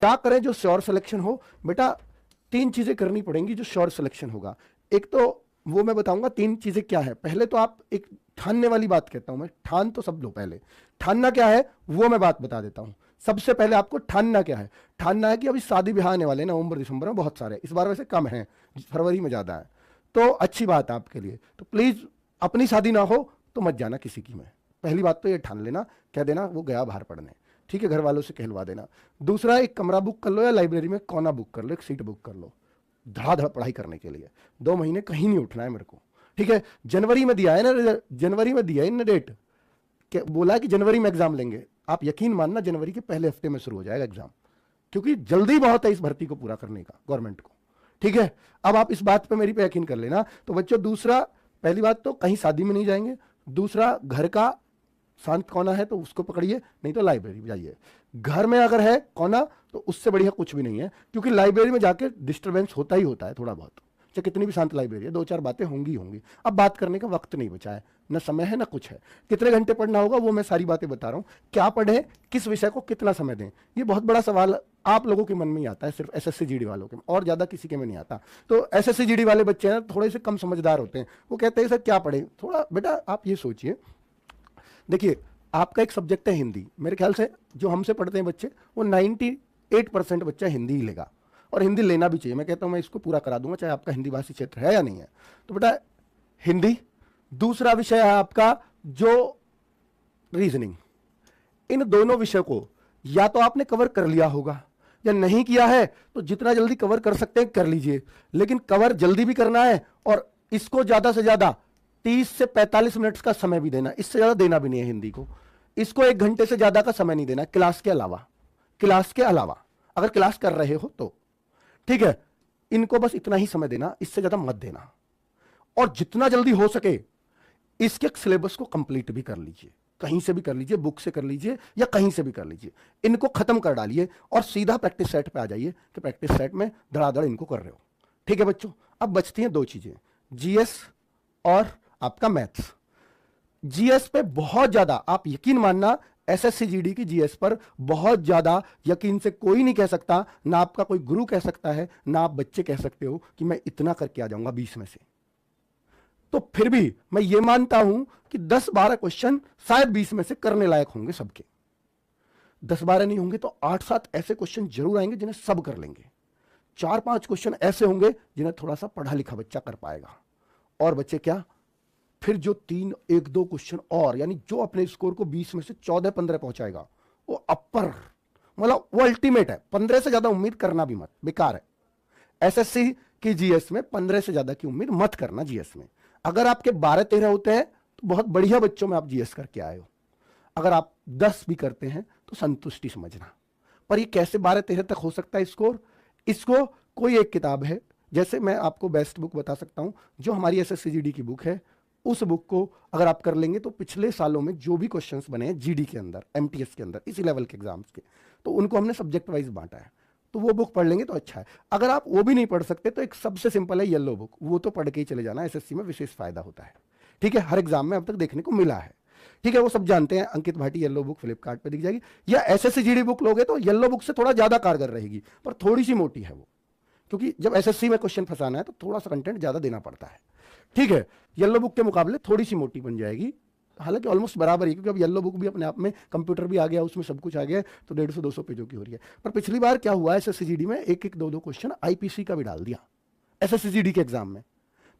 क्या करें जो श्योर सिलेक्शन हो? बेटा 3 चीजें करनी पड़ेंगी जो श्योर सिलेक्शन होगा। एक तो वो मैं बताऊंगा 3 चीजें क्या है। पहले तो आप एक ठानने वाली बात कहता हूं मैं, ठान तो सब लो। पहले ठानना क्या है वो मैं बात बता देता हूं। सबसे पहले आपको ठानना क्या है? ठानना है कि अभी शादी ब्याह आने वाले नवंबर दिसंबर में बहुत सारे, इस बार वैसे कम है, फरवरी में ज्यादा है, तो अच्छी बात है आपके लिए। तो प्लीज अपनी शादी ना हो तो मत जाना किसी की में। पहली बात तो ये ठान लेना, कह देना वो गया बाहर पढ़ने, ठीक है, घर वालों से कहलवा देना। दूसरा, एक कमरा बुक कर लो या लाइब्रेरी में कोना बुक कर लो, एक सीट बुक कर लो, धड़ाधड़ पढ़ाई करने के लिए। 2 महीने कहीं नहीं उठना है मेरे को, ठीक है। जनवरी में दिया है ना, जनवरी में दिया है ना डेट, बोला कि जनवरी में एग्जाम लेंगे। आप यकीन मानना जनवरी के पहले हफ्ते में शुरू हो जाएगा एग्जाम, क्योंकि जल्दी बहुत है इस भर्ती को पूरा करने का गवर्नमेंट को, ठीक है। अब आप इस बात पे मेरी पे यकीन कर लेना। तो बच्चों दूसरा, पहली बात तो कहीं शादी में नहीं जाएंगे। दूसरा, घर का शांत कोना है तो उसको पकड़िए, नहीं तो लाइब्रेरी में जाइए। घर में अगर है कोना तो उससे बढ़िया कुछ भी नहीं है, क्योंकि लाइब्रेरी में जाके डिस्टर्बेंस होता ही होता है थोड़ा बहुत, चाहे कितनी भी शांत लाइब्रेरी है, 2-4 बातें होंगी होंगी। अब बात करने का वक्त नहीं बचा है, ना समय है ना कुछ है। कितने घंटे पढ़ना होगा वो मैं सारी बातें बता रहा हूँ। क्या पढ़े, किस विषय को कितना समय दें, ये बहुत बड़ा सवाल आप लोगों के मन में ही आता है, सिर्फ एसएससी जीडी वालों के, और ज्यादा किसी के में नहीं आता। तो एसएससी जीडी वाले बच्चे हैं थोड़े से कम समझदार होते हैं, वो कहते हैं सर क्या पढ़े। थोड़ा बेटा आप ये सोचिए, देखिए आपका एक सब्जेक्ट है हिंदी, मेरे ख्याल से जो हमसे पढ़ते हैं बच्चे वो 98% बच्चा हिंदी ही लेगा, और हिंदी लेना भी चाहिए। मैं कहता हूं मैं इसको पूरा करा दूंगा चाहे आपका हिंदी भाषी क्षेत्र है या नहीं है। तो बेटा हिंदी, दूसरा विषय है आपका जो रीजनिंग। इन दोनों विषय को या तो आपने कवर कर लिया होगा, या नहीं किया है तो जितना जल्दी कवर कर सकते हैं कर लीजिए, लेकिन कवर जल्दी भी करना है, और इसको ज्यादा से ज्यादा 30 से 45 मिनट का समय भी देना, इससे ज्यादा देना भी नहीं है हिंदी को। इसको 1 घंटे से ज्यादा का समय नहीं देना क्लास के अलावा, क्लास के अलावा अगर क्लास कर रहे हो तो, ठीक है। इनको बस इतना ही समय देना, इससे ज्यादा मत देना, और जितना जल्दी हो सके इसके सिलेबस को कंप्लीट भी कर लीजिए, कहीं से भी कर लीजिए, बुक से कर लीजिए या कहीं से भी कर लीजिए। इनको खत्म कर डालिए और सीधा प्रैक्टिस सेट पे आ जाइए कि प्रैक्टिस सेट में धड़ाधड़ इनको कर रहे हो, ठीक है बच्चों। अब बचती हैं 2 चीजें, जीएस और आपका मैथ्स। जीएस पे बहुत ज्यादा आप यकीन मानना, एसएससी जीडी की जीएस पर बहुत ज्यादा यकीन से कोई नहीं कह सकता, ना आपका कोई गुरु कह सकता है, ना आप बच्चे कह सकते हो कि मैं इतना करके आ जाऊंगा 20 में से। तो फिर भी मैं ये मानता हूं कि 10-12 क्वेश्चन शायद 20 में से करने लायक होंगे सबके। 10-12 नहीं होंगे तो 8-7 ऐसे क्वेश्चन जरूर आएंगे जिन्हें सब कर लेंगे। 4-5 क्वेश्चन ऐसे होंगे जिन्हें थोड़ा सा पढ़ा लिखा बच्चा कर पाएगा। और बच्चे क्या, फिर जो 1-2 क्वेश्चन और, यानी जो अपने स्कोर को 20 में से 14-15 पहुंचाएगा वो अपर, मतलब वो अल्टीमेट है। 15 से ज्यादा उम्मीद करना भी मत, बेकार है। एसएससी की जीएस में 15 से ज्यादा की उम्मीद मत करना। जीएस में अगर आपके 12-13 होते हैं तो बहुत बढ़िया बच्चों में आप जीएस करके आए हो। अगर आप 10 भी करते हैं तो संतुष्टि समझना। पर ये कैसे 12-13 तक हो सकता है स्कोर? इसको कोई एक किताब है, जैसे मैं आपको बेस्ट बुक बता सकता हूं जो हमारी एसएससी जीडी की बुक है, उस बुक को अगर आप कर लेंगे तो पिछले सालों में जो भी क्वेश्चंस बने हैं जीडी के अंदर, एमटीएस के अंदर, इसी लेवल के एग्जाम्स के, तो उनको हमने सब्जेक्ट वाइज बांटा है, तो वो बुक पढ़ लेंगे तो अच्छा है। अगर आप वो भी नहीं पढ़ सकते तो एक सबसे सिंपल है येलो बुक, वो तो पढ़ के ही चले जाना, एसएससी में विशेष फायदा होता है, ठीक है। हर एग्जाम में अब तक देखने को मिला है, ठीक है, वो सब जानते हैं। अंकित भाटी येलो बुक फ्लिपकार्ट पे दिख जाएगी, या एसएससी जीडी बुक लोगे तो येलो बुक से थोड़ा ज्यादा कारगर रहेगी, पर थोड़ी सी मोटी है वो, क्योंकि जब एसएससी में क्वेश्चन फंसाना है तो थोड़ा सा कंटेंट ज्यादा देना पड़ता है, ठीक है। येलो बुक के मुकाबले थोड़ी सी मोटी बन जाएगी, हालांकि ऑलमोस्ट बराबर ही, क्योंकि अब येलो बुक भी अपने आप में कंप्यूटर भी आ गया, उसमें सब कुछ आ गया, तो 150-200 पेजों की हो रही है। पर पिछली बार क्या हुआ, एसएससी जीडी में 1-1, 2-2 क्वेश्चन आईपीसी का भी डाल दिया एसएससी जीडी के एग्जाम में।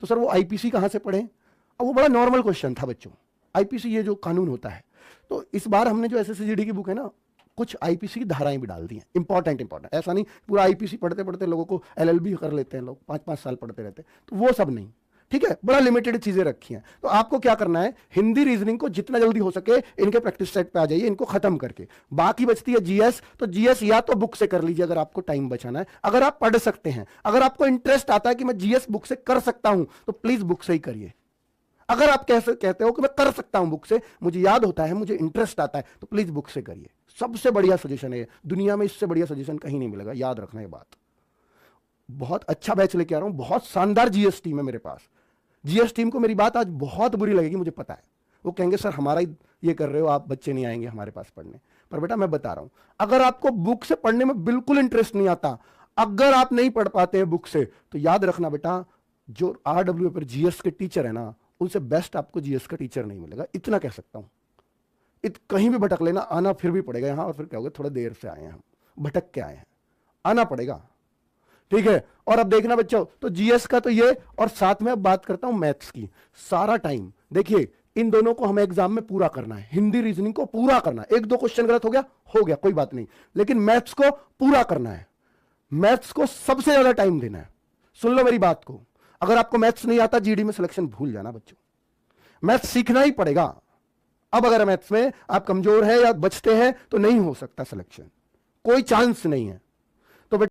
तो सर वो आईपीसी कहां से पढ़े? अब वो बड़ा नॉर्मल क्वेश्चन था बच्चों, आईपीसी ये जो कानून होता है। तो इस बार हमने जो एसएससी जीडी की बुक है ना, कुछ आईपीसी की धाराएं भी डाल दी हैं, इंपॉर्टेंट। ऐसा नहीं पूरा आईपीसी पढ़ते पढ़ते लोगों को एलएलबी कर लेते हैं लोग, 5-5 साल पढ़ते रहते हैं, तो वो सब नहीं, ठीक है। बड़ा लिमिटेड चीजें रखी हैं। तो आपको क्या करना है, हिंदी रीजनिंग को जितना जल्दी हो सके इनके प्रैक्टिस सेट पे आ जाइए, इनको खत्म करके। बाकी बचती है जीएस, तो जीएस या तो बुक से कर लीजिए अगर आपको टाइम बचाना है, अगर आप पढ़ सकते हैं, अगर आपको इंटरेस्ट आता है कि मैं जीएस बुक से कर सकता हूं तो प्लीज बुक से ही करिए। अगर आप कैसे कहते हो कि मैं कर सकता हूं बुक से, मुझे याद होता है, मुझे इंटरेस्ट आता है, तो प्लीज बुक से करिए। सबसे बढ़िया सजेशन है, दुनिया में इससे बढ़िया सजेशन कहीं नहीं मिलेगा, याद रखना ये बात। बहुत अच्छा बैच लेके आ रहा हूं, बहुत शानदार जीएस टीम है मेरे पास। जीएस टीम को मेरी बात आज बहुत बुरी लगेगी, मुझे पता है, वो कहेंगे सर हमारा ही ये कर रहे हो आप, बच्चे नहीं आएंगे हमारे पास पढ़ने, पर बेटा मैं बता रहा हूं, अगर आपको बुक से पढ़ने में बिल्कुल इंटरेस्ट नहीं आता, अगर आप नहीं पढ़ पाते हैं बुक से, तो याद रखना बेटा, जो RWA पर जीएस के टीचर है ना, उनसे बेस्ट आपको जीएस का टीचर नहीं मिलेगा, इतना कह सकता हूं। कहीं भी भटक लेना, आना फिर भी पड़ेगा यहां, और फिर क्या होगा, थोड़ा देर से आए हैं हम, भटक के आए हैं, आना पड़ेगा, ठीक है। और अब देखना बच्चों, तो जीएस का तो ये, और साथ में अब बात करता हूं मैथ्स की। सारा टाइम देखिए, इन दोनों को हमें एग्जाम में पूरा करना है, हिंदी रीजनिंग को पूरा करना है। एक दो क्वेश्चन गलत हो गया कोई बात नहीं, लेकिन मैथ्स को पूरा करना है, मैथ्स को सबसे ज्यादा टाइम देना है। सुन लो मेरी बात को, अगर आपको मैथ्स नहीं आता, जीडी में सिलेक्शन भूल जाना बच्चों, मैथ्स सीखना ही पड़ेगा। अब अगर मैथ्स में आप कमजोर है या बचते हैं, तो नहीं हो सकता सिलेक्शन, कोई चांस नहीं है।